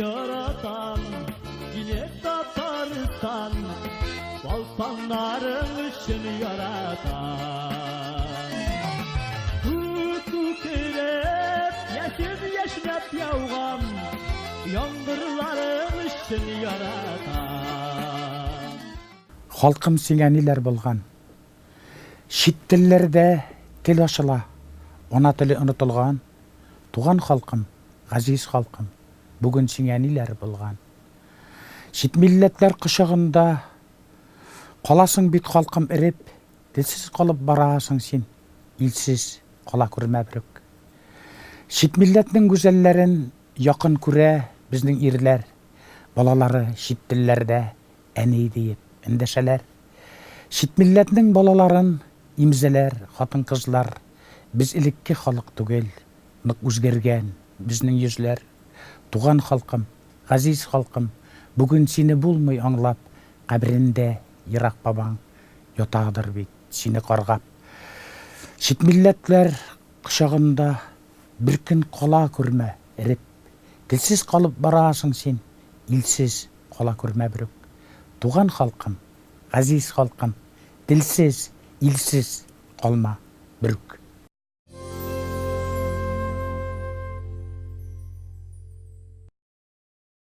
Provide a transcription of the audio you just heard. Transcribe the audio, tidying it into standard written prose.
yaratan yine Tataristan baltanların için yaratan tutuk edip yeşil yeşnep yağan yağmurların için yaratan Халқым сеңәниләр булган. Шит телләрдә тел ачыла, ана теле онытылган. Туган халкым, газиз халкым, бүген сеңәниләр булган. Шит милләтләр кышыгында каласың бит халкым ирип, телсез калып барасың син, илсез кала күрмә бүрек. Шит милләтнең гүзәлләрен якын күрә безнең ирләр, балалары шит телләрдә әни диеп эндәшәләр. Шит милләтнең балаларын имзәләр, хатын-кызлар, без элекке халык түгел, нык үзгәргән безнең йөзләр. Туган халкым, газиз халкым, бүген сине булмый аңлап, кабрендә ерак бабаң ятадыр бит сине каргап. Шит милләтләр кышагында бер көн кала күрмә ирип, телсез калып барасың син, илсез кала күрмә бүрек. Туган халкым, газиз халкым, телсез, илсез калма бүрек.